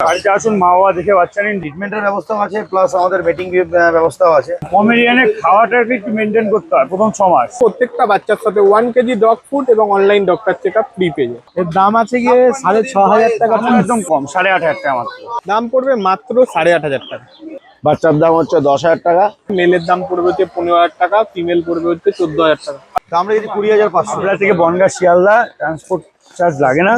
বাড়িতে আসুন, মা বাবা দেখে বাচ্চা নিন। ট্রিটমেন্টের ব্যবস্থাও আছে, প্লাস আমাদের বেটিং ব্যবস্থাও আছে। পমেরিয়ানের খাওয়াটাকে একটু মেনটেন করতে হয় প্রথম 6 মাস। প্রত্যেকটা বাচ্চার সাথে 1 কেজি ডগ ফুড এবং অনলাইন ডক্টর চেকআপ ফ্রি পেয়ে যায়। এর দাম আছে গিয়ে 6,500 টাকা। একদম কম, 8,500 টাকা মাত্র। দাম পড়বে মাত্র 8,500 টাকা। বাচ্চার দাম হচ্ছে 10,000 টাকা। মেলের দাম পড়বে হচ্ছে 15,000 টাকা, ফিমেল পড়বে হচ্ছে 14,000 টাকা। তো আমরা যদি 20,500 হাবড়া থেকে বনগা শিয়ালদা ট্রান্সপোর্ট চার্জ লাগে না।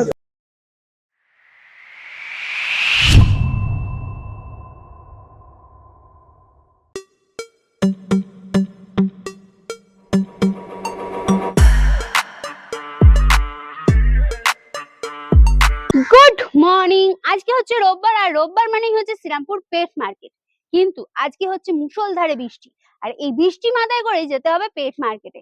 Good morning. আজকে হচ্ছে রোববার, আর রোববার মানেই হচ্ছে শ্রীরামপুর পেট মার্কেট। কিন্তু আজকে হচ্ছে মুষলধারে বৃষ্টি, আর এই বৃষ্টি মাথায় করে যেতে হবে পেট মার্কেটে।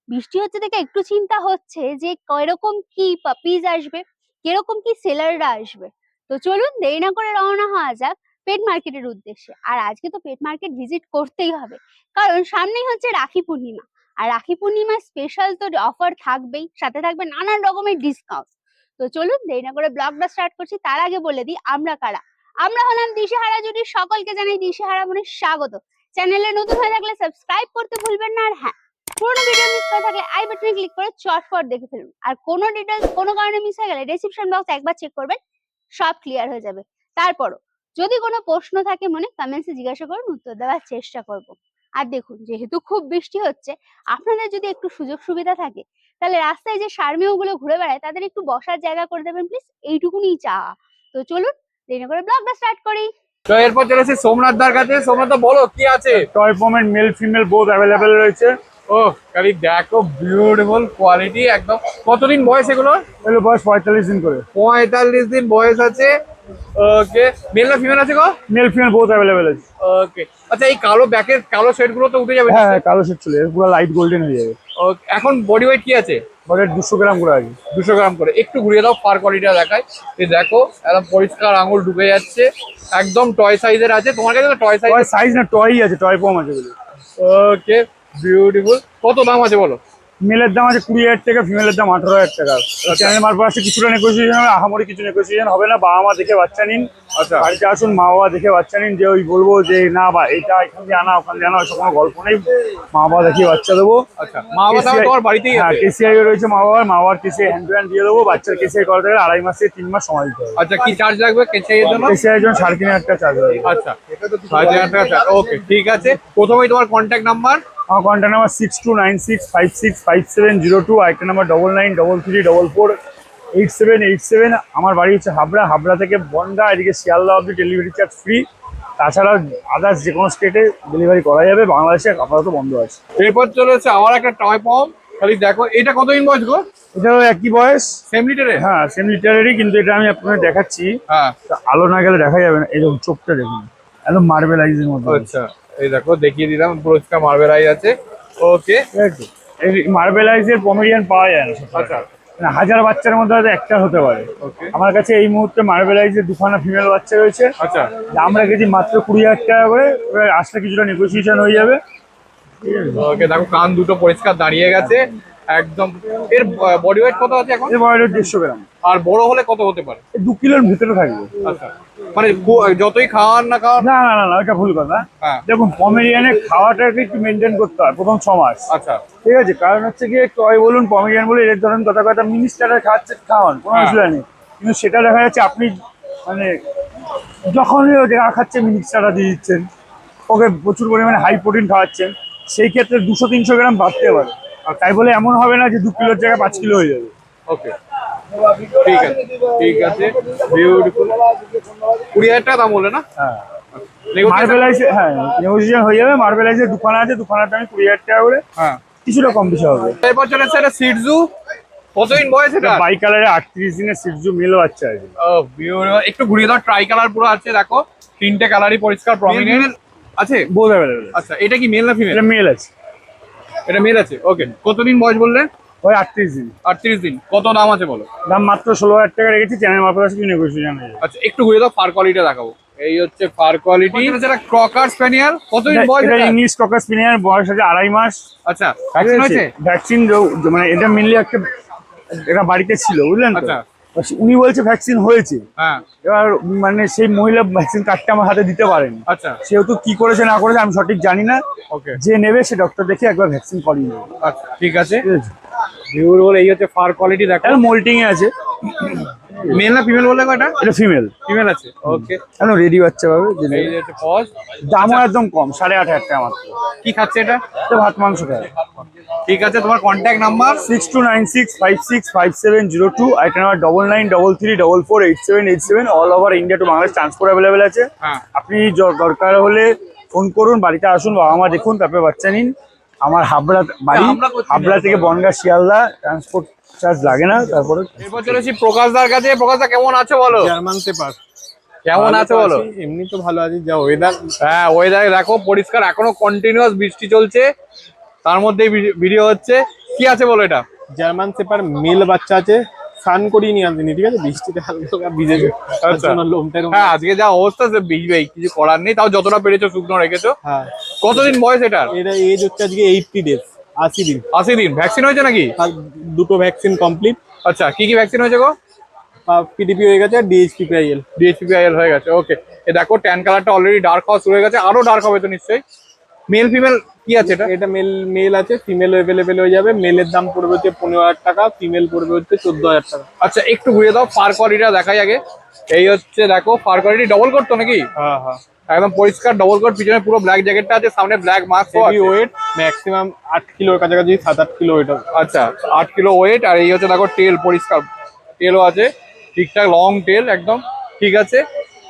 বৃষ্টি হচ্ছে দেখে একটু চিন্তা হচ্ছে যে কিরকম কি পাপিজ আসবে, কিরকম কি সেলাররা আসবে। তো চলুন দেরি না করে রওনা হওয়া যাক পেট মার্কেটের উদ্দেশ্যে। আর আজকে তো পেট মার্কেট ভিজিট করতেই হবে, কারণ সামনেই হচ্ছে রাখি পূর্ণিমা। আর রাখি পূর্ণিমার স্পেশাল তো অফার থাকবেই, সাথে থাকবে নানান রকমের ডিসকাউন্ট। তো চলুন দেরি না করে ব্লগটা স্টার্ট করছি। তার আগে বলে দিই আমরা কারা। আমরা হলাম দিশেহারা জুটি, সকলকে জানাই দিশেহারা মনে স্বাগত। চ্যানেলে নতুন হয়ে থাকলে সাবস্ক্রাইব করতে ভুলবেন না। আর হ্যাঁ, পুরোনো ভিডিও মিস করে থাকলে আই বাটনে ক্লিক করে চটপট দেখে ফেলুন। আর কোনো ডিটেলস কোনো কারণে মিস হয়ে গেলে ডেসক্রিপশন বক্স একবার চেক করবেন, সব ক্লিয়ার হয়ে যাবে। তারপরও যদি কোনো প্রশ্ন থাকে মনে, কমেন্টসে জিজ্ঞাসা করুন, উত্তর দেওয়ার চেষ্টা করব। আর দেখুন, যেহেতু খুব বৃষ্টি হচ্ছে, আপনাদের যদি একটু সুযোগ সুবিধা থাকে তাহলে রাস্তায় যে সারমেয়গুলো ঘুরে বেড়ায় তাদের একটু বসার জায়গা করে দেবেন প্লিজ, এইটুকুনি চাওয়া। তো চলুন দেরি করে ব্লগটা স্টার্ট করি। তো এরপর চলেছে সোমনাথ দার কাছে। সোমনাথ দা বলো কি আছে? টয় পমের মেল ফিমেল বোথ অ্যাভেলেবেল রয়েছে। ও খালি দেখো, বিউটিফুল কোয়ালিটি একদম। কতদিন বয়স এগুলো? এগুলো বয়স 45 দিন করে। 45 দিন বয়স আছে। ওকে, মেল না ফিমেল আছে গো? মেল ফিমেল বোথ অ্যাভেলেবেল আছে। ওকে, আচ্ছা এই কালো ব্যাকের কালো শেড গুলো তো উঠে যাবে? হ্যাঁ হ্যাঁ, কালো শেড চলে যাবে, পুরো লাইট গোল্ডেন হয়ে যাবে। ওকে, এখন বডি ওয়েট কি আছে? বাট 200 গ্রাম করে আছে। 200 গ্রাম করে। একটু ঘুরিয়ে দাও, ফার কোয়ালিটিটা দেখায়। এই দেখো একদম পরিষ্কার আঙুল ঢুকে যাচ্ছে, একদম টয় সাইজের আছে। তোমার কাছে তো টয় সাইজ? টয় সাইজ না, টয়ই আছে, টয় পম আছে বলে। ওকে, বিউটিফুল। কত দাম আছে বলো? মেলের দাম আছে 20,000 টাকা, ফিমেলের দাম 18,000 টাকা। চ্যানেল মারফত আসছে, কিছুটা নেগোসিয়েশন হবে, আহামরি কিছু নেগোসিয়েশন হবে না। বাবা মা দেখে বাচ্চা নিন। আচ্ছা, বাড়িতে আসুন, মা বাবা দেখে বাচ্চা নিন। যে ওই বলবো যে না বা এটা এখান দিয়ে আনা ওখান দিয়ে আনা, ওইসব কোনো গল্প নেই। মা বাবা দেখিয়ে বাচ্চা দেবো। আচ্ছা, মা বাবা তাও তোমার বাড়িতেই হ্যাঁ, আছে? কেসিআই রয়েছে মা বাবার কেসিআই হ্যান্ড টু হ্যান্ড দিয়ে দেবো। বাচ্চার কেসিআই করাতে গেলে 2.5 মাস থেকে 3 মাস সময় দিতে হবে। আচ্ছা, কি চার্জ লাগবে কেসিআই এর জন্য? কেসিআই এর জন্য 3,500 টাকা চার্জ হবে। আচ্ছা, 3,500 টাকা চার্জ। ওকে, ঠিক আছে। প্রথমেই তোমার কন্ট্যাক্ট নাম্বার? আমার কন্ট্যাক্ট নাম্বার 6296565702। আরেকটা নাম্বার 9933448787। আমার বাড়ি হচ্ছে হাবড়া থেকে বনগা, এদিকে শিয়ালদা অব্দি ডেলিভারি চার্জ ফ্রি। তাছাড়া আদার্স যে কোনো স্টেটে ডেলিভারি করা যাবে, বাংলাদেশে আপাতত বন্ধ আছে। এরপর চলেছে আমার একটা টয় পম। খালি দেখো, এটা কতদিন বয়স গো? এটাও একই বয়স। সেম লিটারে? হ্যাঁ, সেম লিটারেরই, কিন্তু এটা আমি আপনাদের দেখাচ্ছি। হ্যাঁ, তা আলো না গেলে দেখা যাবে না। এরকম চোখটা দেখুন, একদম মার্বেলাইজের মতো। আচ্ছা, এই দেখো দেখিয়ে দিলাম, পুরস্কার মার্বেল আই আছে। ওকে, ঠিক আছে, এই মার্বেলাইজের পমেরিয়ান পাওয়া যায় না। আচ্ছা, মানে 1000 বাচ্চার মধ্যে হয়তো একটা হতে পারে। ওকে, আমার কাছে এই মুহূর্তে মার্বেলাইজের 2খানা ফিমেল বাচ্চা রয়েছে। আচ্ছা, দাম রেখেছি মাত্র 20,000 টাকা করে। এবার আসলে কিছুটা নেগোসিয়েশন হয়ে যাবে। ওকে, দেখো কান দুটো পরিষ্কার দাঁড়িয়ে গেছে একদম। এর বডি ওয়েট কত আছে এখন? এই বয়স 150 গ্রাম। আর বড় হলে কত হতে পারে? 2 কিলোর ভিতরে থাকবে। আচ্ছা, মানে যতই খাওয়ান না খাওয়ান? না না না না, ওটা ভুল কথা। হ্যাঁ, দেখুন, পমেরিয়ানের খাওয়াটাকে একটু মেনটেন করতে হয় প্রথম 6 মাস। আচ্ছা, ঠিক আছে, কারণ হচ্ছে গিয়ে টয় বলুন পমেরিয়ান বলে এর ধরুন কথা মিনিস্টাররা খাওয়ান কোনো হ্যাঁ। অসুবিধা নেই। কিন্তু সেটা দেখা যাচ্ছে আপনি মানে যখনই ও যা খাচ্ছে মিনিস্টাররা দিয়ে দিচ্ছেন, ওকে প্রচুর পরিমাণে হাই প্রোটিন খাওয়াচ্ছেন। সেই ক্ষেত্রে 200-300 গ্রাম বাড়তে পারে। আর তাই বলে এমন হবে না যে 2 কিলোর জায়গায় 5 কিলো হয়ে যাবে। ওকে, ঠিক আছে, ঠিক আছে, বিউটিফুল। 20,000 টাকা দাম বলে না? হ্যাঁ, Negotiation? মার্বেলাইজ, হ্যাঁ নেগোসিয়েশন হয়ে যাবে। মার্বেলাইজের 2খানা আছে, 2খানাটা আমি 20,000 টাকা করে, হ্যাঁ। কিছুটা কম বেশি হবে। এরপর চলেছে একটা সিটজু। কতদিন বয়স এটা? বাই কালারে 38 দিনের সিটজু মেল বাচ্চা আছে। ও বিউটিফুল। একটু ঘুরিয়ে দাও, ট্রাই কালার পুরো আছে দেখো, 3টে কালারই পরিষ্কার প্রমিনেন্ট আছে। Both available. আচ্ছা, এটা কি মেল না ফিমেল? এটা মেল আছে। এটা মেল আছে। ওকে, কতদিন বয়স বললে? ওই 38 দিন। 38 দিন। কত দাম আছে বলো? দাম মাত্র 16,000 টাকা রেখেছি। চ্যানেল মারফত আসলে নেগোসিয়েশন হয়ে যাবে। আচ্ছা, একটু ঘুরিয়ে দাও, ফার কোয়ালিটি দেখাবো। এই হচ্ছে ফার কোয়ালিটি। এটা ক্রকার স্প্যানিয়াল। কতদিন বয়স এটা এটা? ইংলিশ ককার স্পিনিয়ার, বয়স আছে 2.5 মাস। আচ্ছা, ভ্যাকসিন হয়েছে? ভ্যাকসিন মানে এটা মেনলি একটা বাড়িতে ছিল, বুঝলেন তো? আচ্ছা। উনি বলছে ভ্যাকসিন হয়েছে, হ্যাঁ এবার মানে সেই মহিলা ভ্যাকসিন কার্ডটা আমার হাতে দিতে পারেনি। আচ্ছা সেহেতু কি করেছে না করেছে আমি সঠিক জানি না। ওকে যে নেবে সে ডক্টর দেখে একবার ভ্যাকসিন করিয়ে নেবে। আচ্ছা ঠিক আছে। ঠিক আছে, বিউটিফুল, এই হচ্ছে ফার কোয়ালিটি দেখো। এটা মোল্টিং এ আছে। মেল না ফিমেল বলে এটা? এটা ফিমেল। ফিমেল আছে, ওকে। একদম রেডি বাচ্চা পাবে। এই যে হচ্ছে পজ, দামও একদম কম, 8,500 টাকা মাত্র। কি খাচ্ছে এটা? এটা ভাত মাংস খায়। ঠিক আছে, তোমার contact number? 6296565702, item number 9933344787। All over India to Bangladesh transport available আছে। হ্যাঁ আপনি দরকার হলে ফোন করুন, বাড়িতে আসুন, বাবা মা দেখুন, তারপরে বাচ্চা নিন। আমার হাবড়া বাড়ি, হাবড়া করছি না। হাবড়া থেকে বনগাঁ শিয়ালদা, ট্রান্সপোর্ট চার্জ লাগে না। তারপরে এরপর চলেছি প্রকাশদার কাছে। প্রকাশদা কেমন আছো বলো? জার্মান পেপার কেমন আছো বলো? এমনি তো ভালো আছি, যা ওয়েদার। হ্যাঁ ওয়েদারে দেখো পরিষ্কার, এখনো কন্টিনিউয়াস বৃষ্টি চলছে, তার মধ্যেই ভিডিও হচ্ছে। কি আছে বলো এটা? জার্মান পেপার মেল বাচ্চা আছে, স্নান করিয়ে নিয়ে আসেনি, ঠিক আছে, বৃষ্টিতে হালকা হালকা ভিজেছে। আচ্ছা। লোমটা এরকম। হ্যাঁ আজকে যা অবস্থা সে ভিজবেই, কিছু করার নেই, তাও যতটা পেরেছো শুকনো রেখেছো। হ্যাঁ, কতদিন বয়স এটার? এটা এজ হচ্ছে আজকে 80 ডেজ, 80 দিন। 80 দিন। ভ্যাকসিন হয়েছে নাকি? আর দুটো ভ্যাকসিন কমপ্লিট। আচ্ছা, কি কি ভ্যাকসিন হয়েছে গো? পিডিপি হয়ে গেছে, ডিএইচপিআইএল। ডিএইচপিআইএল হয়ে গেছে, ওকে। এ দেখো ট্যান কালারটা অলরেডি ডার্ক হওয়া শুরু হয়ে গেছে, আরো ডার্ক হবে তো নিশ্চয়ই। মেল ফিমেল কি আছে এটা? এটা মেল আছে, ফিমেল অ্যাভেলেবেল হয়ে যাবে। মেলের দাম পড়বে হচ্ছে 15,000 টাকা, ফিমেল পড়বে হচ্ছে 14,000 টাকা। আচ্ছা একটু ঘুরিয়ে দাও, ফার কোয়ালিটিটা দেখাই আগে। এই হচ্ছে দেখো ফার কোয়ালিটি, ডবল কোট তো নাকি? হ্যাঁ হ্যাঁ, একদম পরিষ্কার ডবল কোট, পিছনে পুরো ব্ল্যাক জ্যাকেটটা আছে, সামনে black mask heavy weight, maximum 8 কিলোর কাছাকাছি, 7-8 কিলো ওয়েট হবে। আচ্ছা 8 কিলো ওয়েট। আর এই হচ্ছে দেখো টেল, পরিষ্কার টেলও আছে, ঠিকঠাক লং টেল একদম। ঠিক আছে,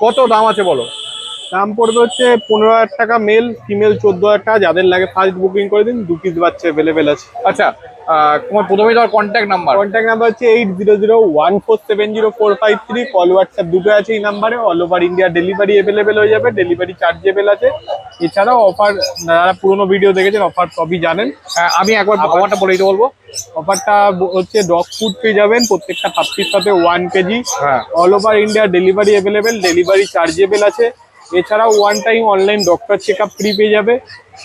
কত দাম আছে বলো? দাম পড়বে হচ্ছে 15,000 টাকা মেল, ফিমেল 14,000 টাকা। যাদের লাগে ফার্স্ট বুকিং করে দিন, 2 পিস বাচ্চা অ্যাভেলেবেল আছে। আচ্ছা তোমার প্রথমেই তোমার কন্ট্যাক্ট নাম্বার? কন্ট্যাক্ট নাম্বার হচ্ছে 8001470453। কল হোয়াটসঅ্যাপ দুটো আছে এই নাম্বারে। All over India delivery available হয়ে যাবে, ডেলিভারি চার্জেবল আছে। এছাড়াও অফার, যারা পুরোনো ভিডিও দেখেছেন অফার সবই জানেন। আমি একবার অফারটা বলে দিতে বলবো। অফারটা হচ্ছে ডগ ফুড পেয়ে যাবেন প্রত্যেকটা পাপ্পির সাথে 1 কেজি। হ্যাঁ। All over India delivery available, delivery chargeable আছে। এছাড়াও 1 time online doctor check up free পেয়ে যাবে।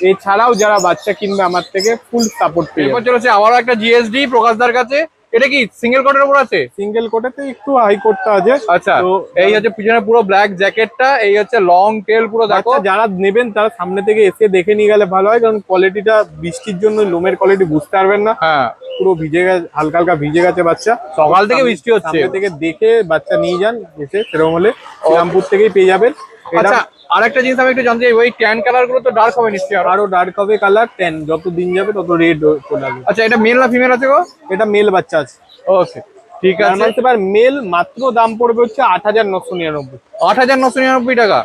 এছাড়াও যারা বাচ্চা কিনবে আমার থেকে ফুল সাপোর্ট পেয়ে এরপর যাবে। চলেছে আবারও একটা জিএসডি প্রকাশদার কাছে। এটা কি সিঙ্গেল কোটের উপর আছে? সিঙ্গেল কোটেতে একটু হাই কোটটা আছে। আচ্ছা, তো এই হচ্ছে পিছনে পুরো ব্ল্যাক জ্যাকেটটা, এই হচ্ছে লং টেল পুরো দেখো। বাচ্চা যারা নেবেন তারা সামনে থেকে এসে দেখে নিয়ে গেলে ভালো হয়, কারণ কোয়ালিটিটা বৃষ্টির জন্য লোমের কোয়ালিটি বুঝতে পারবেন না। হ্যাঁ পুরো ভিজে গেছে, হালকা হালকা ভিজে গেছে বাচ্চা। সকাল থেকে বৃষ্টি হচ্ছে। সামনে থেকে দেখে বাচ্চা নিয়ে যান এসে, সেরকম হলে শ্রীরামপুর থেকেই পেয়ে যাবেন। আচ্ছা আরেকটা জিনিস আমি একটু জানতে চাই, ওই ট্যান কালার গুলো তো ডার্ক হবে নিশ্চয়ই আরো? আরো ডার্ক হবে কালার, ট্যান যত দিন যাবে তত রেড চলে আসবে। আচ্ছা এটা মেল না ফিমেল আছে গো? এটা মেল বাচ্চা আছে। ওকে ঠিক আছে। জার্মান শেপার্ড মেল মাত্র দাম পড়বে হচ্ছে 8,999। 8,999 টাকা।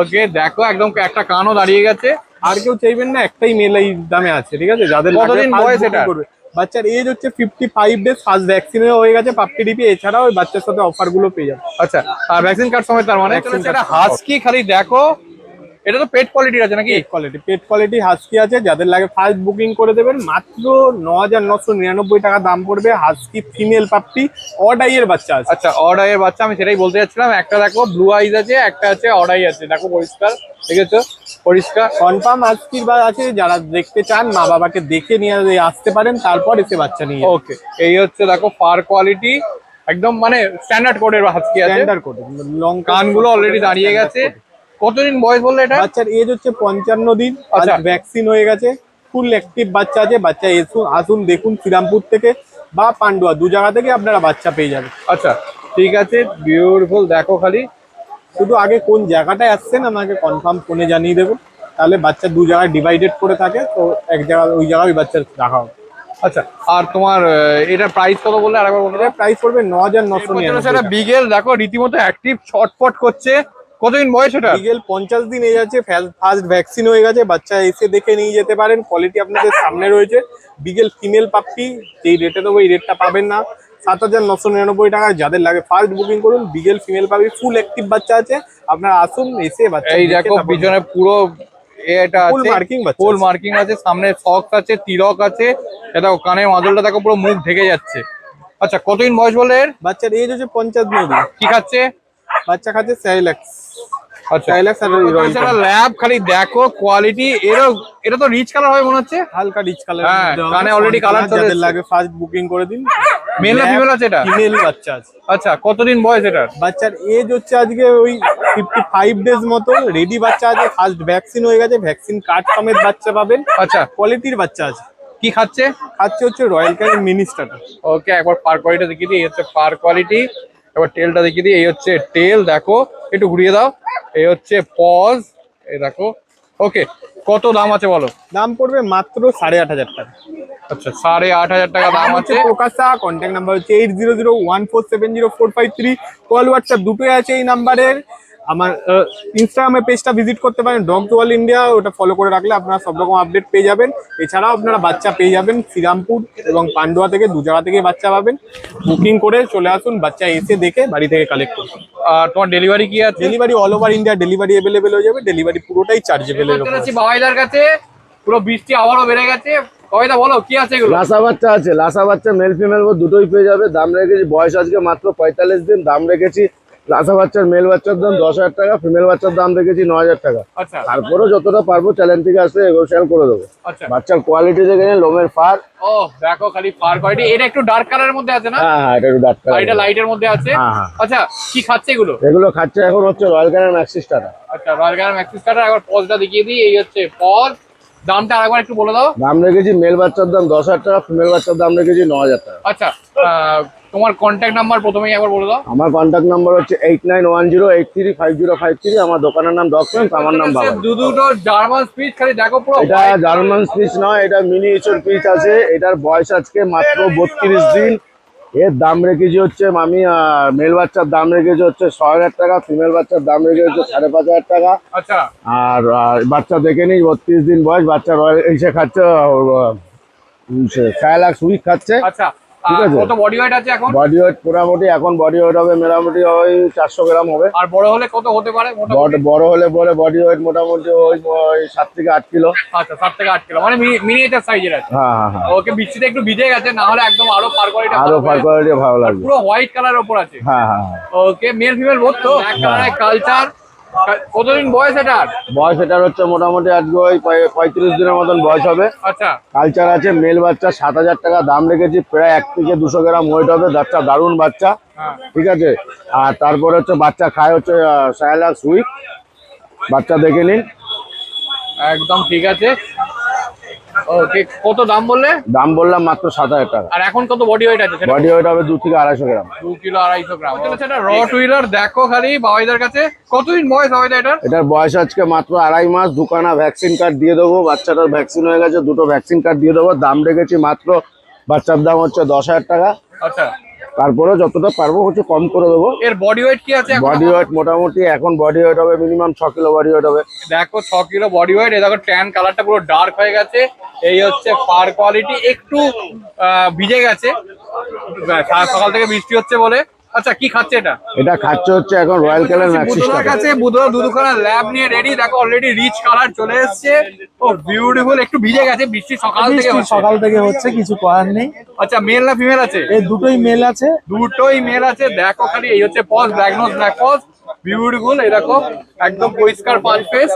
ওকে দেখো একদম একটা কানও দাঁড়িয়ে গেছে। আর কেউ চাইবেন না, একটাই মেল এই দামে আছে, ঠিক আছে। যাদের কতদিন বয়স এটার? বাচ্চার এজ হচ্ছে 55 ডেজ, ফার্স্ট ভ্যাকসিনে হয়ে গেছে পাপ্পি ডিপি। এছাড়াও ওই বাচ্চার সাথে অফার গুলো পেয়ে যাবে। আচ্ছা আর ভ্যাকসিন কার্ড সময় তার মানে Vaccine এটা card হাস্কি, খালি দেখো এটা তো পেট কোয়ালিটির আছে নাকি? পেট কোয়ালিটি হাস্কি আছে। যাদের লাগে ফার্স্ট বুকিং করে দেবেন, মাত্র 9,999 টাকা দাম পড়বে। হাস্কি ফিমেল পাপ্পি, অডাই এর বাচ্চা আছে। আচ্ছা অর্ডাইয়ের বাচ্চা, আমি সেটাই বলতে যাচ্ছিলাম। একটা দেখো ব্লু আইজ আছে, একটা আছে অর্ডাই আছে, দেখো পরিষ্কার, দেখেছো পরিষ্কার। কনফার্ম হাস্কির বা আছে, যারা দেখতে চান মা বাবাকে দেখে নিয়ে আসতে পারেন, তারপর এসে বাচ্চা নিয়ে যাবেন। ওকে এই হচ্ছে দেখো ফার কোয়ালিটি একদম মানে স্ট্যান্ডার্ড কোডের হাস্কি আছে। স্ট্যান্ডার্ড কোড, লং কানগুলো অলরেডি দাঁড়িয়ে গেছে। কতদিন বয়স বললে এটা? বাচ্চার এজ হচ্ছে 55 দিন। আচ্ছা। ভ্যাকসিন হয়ে গেছে, ফুল অ্যাক্টিভ বাচ্চা আছে। বাচ্চা আসুন দেখুন, শ্রীরামপুর থেকে বা পান্ডুয়া, দু জায়গা থেকে আপনারা বাচ্চা পেয়ে যাবেন। আচ্ছা ঠিক আছে, বিউটিফুল। দেখো খালি শুধু আগে কোন জায়গাটায় আসছেন আমাকে কনফার্ম ফোনে জানিয়ে দেবেন, তাহলে বাচ্চা দু জায়গায় ডিভাইডেড করে থাকে, তো এক জায়গায় ওই জায়গায় ওই বাচ্চার রাখা হবে। আচ্ছা আর তোমার এটার প্রাইস কত বললে আরেকবার বলতে? এটা প্রাইস পড়বে 9,999। বিগেল দেখো রীতিমতো অ্যাক্টিভ, ছটফট করছে। কতদিন বয়স এটা? বিগেল 50 দিন এজ আছে, ফার্স্ট ভ্যাকসিন হয়ে গেছে। বাচ্চা এসে দেখে নিয়ে যেতে পারেন, কোয়ালিটি আপনাদের সামনে রয়েছে। বিগেল ফিমেল পাপ্পি, যেই রেটে দেবো এই রেটটা পাবেন না। 7,999 টাকা। যাদের লাগে ফার্স্ট বুকিং করুন। বিগেল ফিমেল পাপ্পি, ফুল অ্যাক্টিভ বাচ্চা আছে, আপনারা আসুন এসে বাচ্চা এই দেখে দেখো তারপর পিছনে পুরো এটা ফুল আছে, মার্কিং বাচ্চা ফুল আছে। মার্কিং আছে, সামনে সক্স আছে, তিলক আছে। এটা দেখো কানের মাদলটা দেখো পুরো মুখ ঢেকে যাচ্ছে। আচ্ছা কতদিন বয়স বললে এর? বাচ্চার এজ হচ্ছে 55 দিন। কি খাচ্ছে? বাচ্চা খাচ্ছে সাইলাক্স। আচ্ছা সাইলাক্স আর রয়্যাল ল্যাব, খালি দেখো কোয়ালিটি। এটা তো রিচ কালার হবে মনে হচ্ছে। হালকা রিচ কালার। হ্যাঁ, কানে already colour চলে যাদের এসছে। লাগে ফার্স্ট বুকিং করে দিন। মেল না ফিমেল আছে এটা? ফিমেল বাচ্চা আছে। আচ্ছা, কতদিন বয়স এটার? বাচ্চার এজ হচ্ছে আজকে ওই 55 ডেজ মতো। রেডি বাচ্চা আছে, ফার্স্ট ভ্যাকসিন হয়ে গেছে, ভ্যাকসিন কার্ড সমেত বাচ্চা পাবেন। আচ্ছা, কোয়ালিটির বাচ্চা আছে। কি খাচ্ছে? খাচ্ছে হচ্ছে রয়্যাল ক্যানিন মিনি স্টার্টার। ওকে, একবার পার কোয়ালিটি দেখিয়ে দিই। এই হচ্ছে পার কোয়ালিটি। এবার টেলটা দেখিয়ে দিই। এই হচ্ছে টেল, দেখো একটু ঘুরিয়ে দাও। এই হচ্ছে পজ, এই দেখো। ওকে, কত দাম আছে বলো? দাম পড়বে মাত্র 8,500 টাকা। আচ্ছা, 8,500 টাকা দাম হচ্ছে আছে। প্রকাশ শাহ, কন্ট্যাক্ট নাম্বার হচ্ছে 8001470453। কল হোয়াটসঅ্যাপ দুটোই আছে এই নাম্বারের। আমার ইনস্টাগ্রামে পেজটা ভিজিট করতে পারেন, ডগ ওয়াল ইন্ডিয়া, ওটা ফলো করে রাখলে আপনারা সব রকম আপডেট পেয়ে যাবেন। এছাড়াও আপনারা বাচ্চা পেয়ে যাবেন শ্রীরামপুর এবং পান্ডুয়া থেকে, দু জায়গা থেকে বাচ্চা পাবেন। বুকিং করে চলে আসুন, বাচ্চা এসে দেখে বাড়ি থেকে কালেক্ট করুন। আর তোমার ডেলিভারি কি আছে? Delivery all over India delivery available হয়ে যাবে। ডেলিভারি পুরোটাই চার্জেবল। বাবাইদার কাছে পুরো বৃষ্টি আবারও বেড়ে গেছে। বাবাইদা বলো কি আছে এগুলো? লাসা বাচ্চা আছে, লাসা বাচ্চা মেল ফিমেল দুটোই পেয়ে যাবে। দাম রেখেছি, বয়স আজকে মাত্র 45 দিন। দাম রেখেছি লাসা বাচ্চার মেল বাচ্চার দাম 10,000 টাকা, ফিমেল বাচ্চার দাম রেখেছি 9,000 টাকা। আচ্ছা তারপরেও যতটা পারবো চ্যালেঞ্জ থেকে আসলে নেগোশিয়েট করে দেবো। আচ্ছা। বাচ্চার কোয়ালিটি দেখে নিন, লোমের ফার। ও দেখো, খালি ফার কোয়ালিটি। এটা একটু ডার্ক কালারের মধ্যে আছে না? হ্যাঁ হ্যাঁ, এটা একটু ডাক্তার। আর এটা লাইটের মধ্যে আছে। হ্যাঁ, হ্যাঁ। আচ্ছা, কি খাচ্ছে এগুলো? এগুলো খাচ্ছে এখন হচ্ছে রয়্যাল ক্যানিন ম্যাক্সিস টাটা। আচ্ছা, রয়্যাল ক্যানিন ম্যাক্সিস কাটার। একবার পজটা দেখিয়ে দিই। এই হচ্ছে পজ। দামটা আরেকবার একটু বলে দাও। দাম রেখেছি মেল বাচ্চার দাম 10,000 টাকা, ফিমেল বাচ্চার দাম রেখেছি 9,000 টাকা। আচ্ছা, তোমার কন্ট্যাক্ট নাম্বার প্রথমেই একবার বলে দাও। আমার কন্ট্যাক্ট নাম্বার হচ্ছে 8910835050। আমার দোকানের নাম ডগ ফ্রেন্ডস, আমার নাম বাবা। দুটো জার্মান স্পিচ, খালি দেখো পুরো এটা জার্মান স্পিচ নয়, এটা মিনি ইচোর পিচ আছে। এটার বয়স আজকে মাত্র 32 দিন। এর দাম রেখেছি হচ্ছে আমি মেল বাচ্চার দাম রেখেছি হচ্ছে 6,000 টাকা, ফিমেল বাচ্চার দাম রেখেছি হচ্ছে 5,500 টাকা। আচ্ছা, আর বাচ্চা দেখে নিই, 32 দিন বয়স। বাচ্চা রয়্যাল এসে খাচ্ছে সায়ালাক্স উইক খাচ্ছে। আচ্ছা। ঠিক আছে। কত বডি ওয়েট আছে এখন? বডি ওয়েট মোটামুটি এখন বডি ওয়েট হবে মোটামুটি ওই 400 গ্রাম হবে। আর বড় হলে কত হতে পারে মোটামুটি? বড় হলে পরে বডি ওয়েট মোটামুটি ওই 7 থেকে 8 কিলো। আচ্ছা, 7 থেকে 8 কিলো, মানে মিনিয়েচার সাইজের আছে। হ্যাঁ হ্যাঁ হ্যাঁ। ওকে, বৃষ্টিতে একটু ভিজে গেছে, না হলে একদম আরো ফার কোয়ালিটি আরো ফার কোয়ালিটি ভালো লাগবে। পুরো হোয়াইট কালারের উপর আছে। হ্যাঁ হ্যাঁ হ্যাঁ। ওকে, মেল ফিমেল বোথ তো? ব্ল্যাক কালারের কালচার। কতদিন বয়স এটার? বয়স এটার হচ্ছে মোটামুটি আজকে ওই 35 দিনের মতন বয়স হবে। আচ্ছা। কালচার আছে, মেল বাচ্চা 7,000 টাকা দাম রেখেছি। প্রায় 1 থেকে 200 গ্রাম ওয়েট হবে। বাচ্চা দারুণ বাচ্চা। হ্যাঁ। ঠিক আছে। আর তারপরে হচ্ছে বাচ্চা খায় হচ্ছে সায়ালাক্স উইক। বাচ্চা দেখে নিন। একদম ঠিক আছে। ওকে, কত দাম বললে? দাম বললাম মাত্র 7,000 টাকা। আর এখন কত বডি ওয়েট আছে? বডি ওয়েট হবে 2 থেকে 250 গ্রাম। 2 কিলো 250 গ্রাম। এটা রট হুইলার, দেখো খালি বাবাইদার কাছে। কতদিন বয়স বাবাইদা এটার? এটার বয়স আজকে মাত্র 2.5 মাস। দুখানা ভ্যাকসিন কার্ড দিয়ে দেবো। বাচ্চাটার ভ্যাকসিন হয়ে গেছে, 2টো ভ্যাকসিন কার্ড দিয়ে দেবো। দাম রেখেছি মাত্র, বাচ্চার দাম হচ্ছে 10,000 টাকা। আচ্ছা। তারপরে যতটা পারবো হচ্ছে কম করে দেবো। এর বডি ওয়েট কি আছে? বডি ওয়েট মোটামুটি এখন বডি ওয়েট হবে মিনিমাম 6 কিলো বডি ওয়েট হবে। দেখো 6 কিলো বডি ওয়েট। এই দেখো ট্যান কালারটা পুরো ডার্ক হয়ে গেছে। এই হচ্ছে ফার কোয়ালিটি। একটু ভিজে গেছে, সকাল থেকে বৃষ্টি হচ্ছে বলে। আচ্ছা, কি খাচ্ছে এটা? এটা খাচ্ছে হচ্ছে এখন রয়্যাল ক্যানিন ম্যাক্সিস বুধুর টাটা। কাছে বুধুর দুখানা ল্যাব নিয়ে রেডি। দেখো অলরেডি রিচ কালার চলে এসেছে। ও বিউটিফুল। একটু ভিজে গেছে, বৃষ্টি সকাল থেকে হচ্ছে। সকাল থেকে হচ্ছে, কিছু করার নেই। আচ্ছা, মেল না ফিমেল আছে? এই দুটোই মেল আছে। দুটোই মেল আছে। দেখো খালি, এই হচ্ছে paws, black nose black paws, beautiful. এরকম একদম পরিষ্কার পাঁচ ফেস।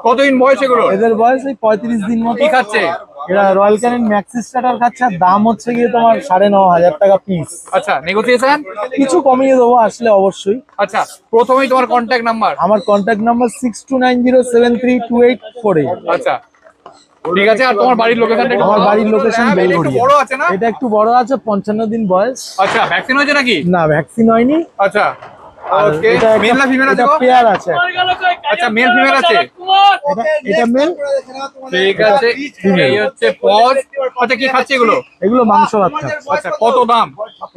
কতদিন বয়স এগুলো? এদের বয়স এই 35 দিন মতো। কি খাচ্ছে? এরা রয়্যাল ক্যানিন ম্যাক্সিস স্টার্টার খাচ্ছে। আর দাম হচ্ছে গিয়ে তোমার 9,500 টাকা পিস। আচ্ছা, নেগোসিয়েশন কিছু কমিয়ে দেবো আসলে অবশ্যই। আচ্ছা, প্রথমেই তোমার কন্ট্যাক্ট নাম্বার? আমার কন্ট্যাক্ট নাম্বার 6290732848। আচ্ছা, ঠিক আছে। আর তোমার বাড়ির লোকেশনটা? আমার বাড়ির লোকেশন একটু বেলঘড়িয়া। বড় আছে না? এটা একটু বড় আছে, 55 দিন বয়স। আচ্ছা, ভ্যাকসিন হয়েছে নাকি? না, ভ্যাকসিন হয়নি। আচ্ছা। আর ওকে, এটা মেল না ফিমেল আছে? পেয়ার আছে। আচ্ছা, মেল ফিমেল আছে। এটা মেল। ঠিক আছে। এই হচ্ছে পজ। আচ্ছা, কি খাচ্ছে এগুলো? এগুলো মাংস ভাত খাচ্ছে। আচ্ছা, কত দাম?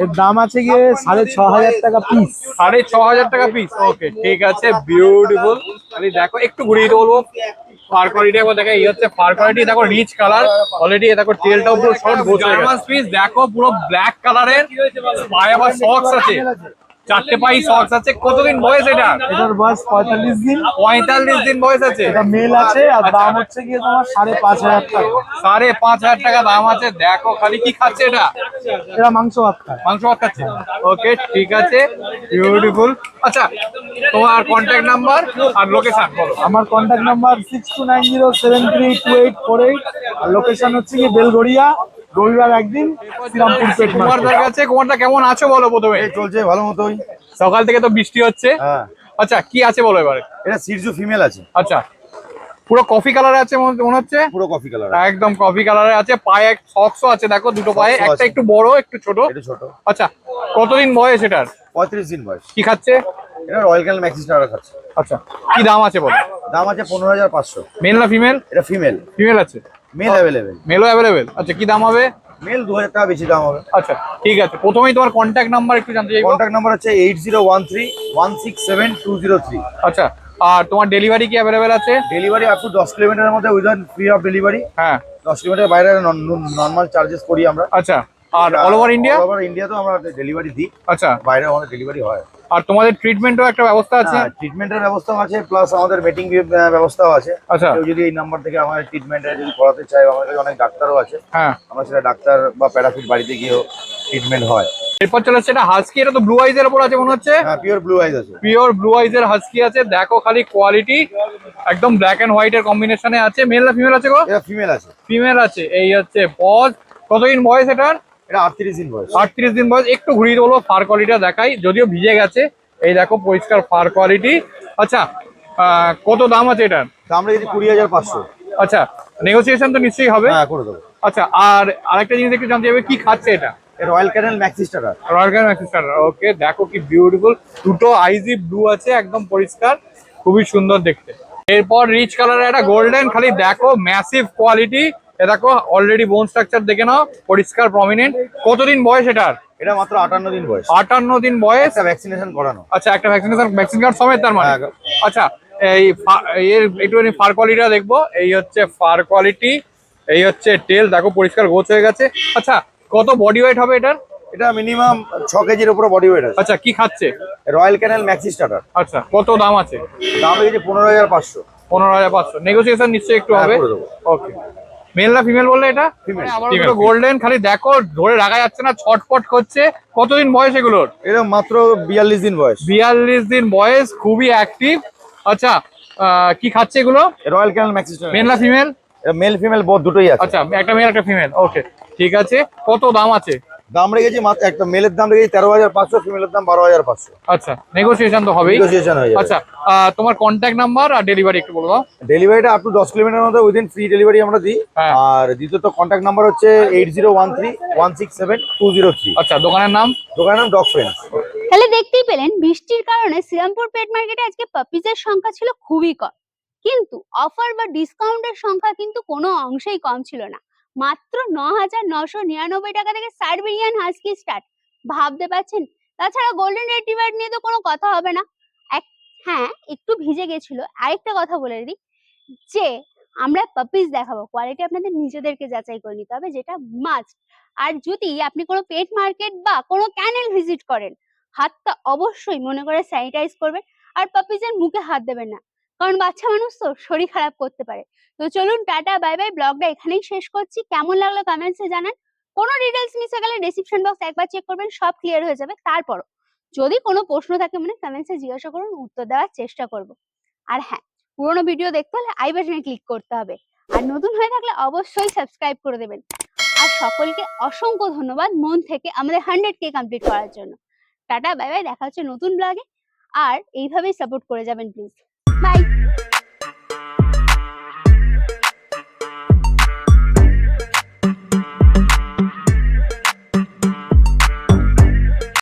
এর দাম আছে গিয়ে 6,500 টাকা পিস। 6,500 টাকা পিস। ওকে, ঠিক আছে। বিউটিফুল। খালি দেখো, একটু ঘুরিয়ে দিতে বলবো। ফার কোয়ালিটি একবার দেখো। এই হচ্ছে ফার কোয়ালিটি। দেখো রিচ কালার অলরেডি। দেখো টেলটাও পুরো শর্ট বসে গেছে। জার্মান স্পিচ দেখো পুরো ব্ল্যাক কালারের। পায়ে আবার সক্স আছে, 4টে পাই সক্স আছে। কতদিন বয়স এটা? এটার বয়স 45 দিন। 45 দিন বয়স আছে। এটা মেল আছে। আর দাম হচ্ছে গিয়ে তোমার 5,500 টাকা। 5,500 টাকা দাম আছে। দেখো খালি, কি খাচ্ছে এটা? এরা মাংস ভাত খায়। মাংস ভাত খাচ্ছে। ওকে, ঠিক আছে। বিউটিফুল। আচ্ছা, তোমার কন্ট্যাক্ট নাম্বার আর লোকেশন বলো। আমার কন্ট্যাক্ট নাম্বার 6290732848। আর লোকেশন হচ্ছে কি বেলঘড়িয়া। রবিবার একদিন শ্রীরামপুর পেট কুমারদার কাছে, কুমারদা কেমন আছো বলো প্রথমে? এই চলছে ভালো মতোই। সকাল থেকে তো বৃষ্টি হচ্ছে। হ্যাঁ, আচ্ছা কি আছে বলো এবারে? এটা সিরজু ফিমেল আছে, আচ্ছা পুরো কফি কালারে আছে মনে হচ্ছে। পুরো কফি কালার, একদম কফি কালারে আছে, পায়ে সক্সও আছে দেখো, দুটো পায়ে, Socks ও একটা আছে। একটু বড় একটু ছোট। এটা ছোট, আচ্ছা কতদিন বয়স এটার? 35 দিন বয়স। কি খাচ্ছে? এটা রয়্যাল ক্যানেল ম্যাক্সি স্টার খাচ্ছে। আচ্ছা কি দাম আছে বলো? দাম আছে 15,500। মেল না ফিমেল? এটা ফিমেল, ফিমেল আছে, মেল অ্যাভেলেবেল। মেলও অ্যাভেলেবেল। আচ্ছা কি দাম হবে? মেল 2,000 টাকা বেশি দাম হবে। আচ্ছা ঠিক আছে, প্রথমেই তোমার কন্ট্যাক্ট নাম্বার একটু জানতে চাইবো। কন্ট্যাক্ট নাম্বার হচ্ছে 8013167203। আচ্ছা আর তোমার ডেলিভারি কি অ্যাভেলেবেল আছে? ডেলিভারি আপ টু 10 কিলোমিটারের মধ্যে উইদাউট ফ্রি অফ ডেলিভারি। হ্যাঁ 10 কিলোমিটার বাইরে নর্মাল চার্জেস করি আমরা। আচ্ছা আর all over India? All over ইন্ডিয়াতেও আমরা ডেলিভারি দিই, আচ্ছা বাইরে আমাদের ডেলিভারি হয়। আর তোমাদের ট্রিটমেন্টও একটা ব্যবস্থা আছে? ট্রিটমেন্টের ব্যবস্থাও আছে, প্লাস আমাদের মিটিং ব্যবস্থাও আছে। আচ্ছা কেউ যদি এই নাম্বার থেকে আমাদের ট্রিটমেন্টে যদি করাতে চায়, আমাদের কাছে অনেক ডাক্তারও আছে, হ্যাঁ। আমরা সেটা ডাক্তার বা প্যারাফিট বাড়িতে গিয়েও ট্রিটমেন্ট হয়। এরপর চলে আসছে এটা হাস্কি, এটা তো ব্লু আইজ এর উপর আছে মনে হচ্ছে। হ্যাঁ, পিওর ব্লু আইজ আছে। পিওর ব্লু আইজ এর হাস্কি আছে, দেখো খালি কোয়ালিটি, একদম ব্ল্যাক এন্ড হোয়াইট এর কম্বিনেশনে আছে। মেল না ফিমেল আছে গো? এটা ফিমেল আছে। ফিমেল আছে। এই হচ্ছে বজ, কতদিন বয়স এটার? এটা 38 দিন বয়স। 38 দিন বয়স। একটু ঘুরিয়ে দেবো, ফার কোয়ালিটিটা দেখাই, যদিও ভিজে গেছে। এই দেখো পরিষ্কার ফার কোয়ালিটি। আচ্ছা কত দাম আছে এটার? দাম রেখেছি 20,500। আচ্ছা নেগোসিয়েশন তো নিশ্চয়ই হবে। হ্যাঁ, করে দেবো। আচ্ছা আর আরেকটা জিনিস একটু জানতে হবে, কি খাচ্ছে এটা? রয়্যাল ক্যানেল ম্যাক্সি স্টার। রয়্যাল ক্যানেল ম্যাক্সি স্টার। ওকে দেখো কি বিউটিফুল, দুটো আইজি ব্লু আছে, একদম পরিষ্কার, খুবই সুন্দর দেখতে। এরপর রিচ কালারের একটা গোল্ডেন, খালি দেখো ম্যাসিভ কোয়ালিটি। এ দেখো অলরেডি বোন স্ট্রাকচার দেখে নাও, পরিষ্কার প্রমিনেন্ট। কতদিন বয়স এটার? এটা মাত্র 58 দিন বয়স। 58 দিন বয়স। একটা ভ্যাকসিনেশন করানো। আচ্ছা একটা ভ্যাকসিন কার্ড সমেত তার মানে? হ্যাঁ। আচ্ছা এই এর একটুখানি ফার কোয়ালিটিটা দেখবো। এই হচ্ছে ফার কোয়ালিটি, এই হচ্ছে টেল, দেখো পরিষ্কার গোছ হয়ে গেছে। আচ্ছা কত বডি ওয়েট হবে এটার? এটা মিনিমাম 6 কেজির উপরে বডি ওয়েট আছে। আচ্ছা কি খাচ্ছে? রয়্যাল ক্যানেল ম্যাক্সি স্টার। আচ্ছা কত দাম আছে? দাম রেখেছি 15,500। 15,500। নেগোসিয়েশন নিশ্চয়ই একটু হ্যাঁ, হবে। করে দেবো। ওকে মেল না ফিমেল বললে এটা? Female. আবার দুটো গোল্ডেন, খালি দেখো ধরে রাখা যাচ্ছে না, ছটফট করছে। কতদিন বয়স এগুলোর? এটা মাত্র 42 দিন বয়স। 42 দিন বয়স, খুবই অ্যাক্টিভ। আচ্ছা কি খাচ্ছে এগুলো? রয়্যাল ক্যানেল ম্যাক্সি স্টার। মেল না ফিমেল? এটা মেল ফিমেল বোথ দুটোই আছে। আচ্ছা একটা মেল একটা ফিমেল। ওকে ঠিক আছে, কত দাম আছে? দাম রেখেছি মাত্র, একটা মেলের দাম রেখেছি 13,500, ফিমেলের দাম 12,500। আচ্ছা নেগোসিয়েশন তো হবেই। নেগোসিয়েশন হয়ে যাবে। আচ্ছা তোমার কন্ট্যাক্ট নাম্বার আর ডেলিভারি একটু বলো দাও। ডেলিভারিটা আপ টু 10 কিলোমিটার মধ্যে উইদিন ফ্রি ডেলিভারি আমরা দিই। হ্যাঁ। আর দ্বিতীয়ত কন্ট্যাক্ট নাম্বার হচ্ছে 8013167203। আচ্ছা দোকানের নাম? দোকানের নাম ডগ ফ্রেন্ডস। তাহলে দেখতেই পেলেন, বৃষ্টির কারণে শ্রীরামপুর পেট মার্কেটে আজকে পাপিজের সংখ্যা ছিল খুবই কম, কিন্তু অফার বা ডিসকাউন্টের সংখ্যা কিন্তু কোনো অংশেই কম ছিল না। মাত্র 9,999 টাকা থেকে সাইবেরিয়ান হাস্কি স্টার্ট, ভাবতে পারছেন? তাছাড়া গোল্ডেন রিট্রিভার নিয়ে তো কোনো কথা হবে না। হ্যাঁ একটু ভিজে গেছিল। আরেকটা কথা বলে দিই যে আমরা পাপিজ দেখাবো, কোয়ালিটি আপনাদের নিজেদেরকে যাচাই করে নিতে হবে, যেটা মাস্ট। আর যদি আপনি কোনো পেট মার্কেট বা কোনো ক্যানেল ভিজিট করেন, হাতটা অবশ্যই মনে করে স্যানিটাইজ করবেন। আর পাপিজের মুখে হাত দেবেন না, কারণ বাচ্চা মানুষ তো শরীর খারাপ করতে পারে। তো চলুন টাটা বাই বাই, ব্লগটা এখানেই শেষ করছি। কেমন লাগলো কমেন্টসে জানান। কোনো ডিটেলস মিস হয়ে গেলে ডেসক্রিপশন বক্স একবার চেক করবেন, সব ক্লিয়ার হয়ে যাবে। তারপরও যদি কোনো প্রশ্ন থাকে মনে, কমেন্টসে জিজ্ঞাসা করুন, উত্তর দেওয়ার চেষ্টা করব। আর হ্যাঁ, পুরোনো ভিডিও দেখতে হলে আই বাটনে ক্লিক করতে হবে। আর নতুন হয়ে থাকলে অবশ্যই সাবস্ক্রাইব করে দেবেন। আর সকলকে অসংখ্য ধন্যবাদ মন থেকে আমাদের 100K কমপ্লিট করার জন্য। টাটা বাই বাই, দেখা হচ্ছে নতুন ব্লগে। আর এইভাবেই সাপোর্ট করে যাবেন প্লিজ। বাই।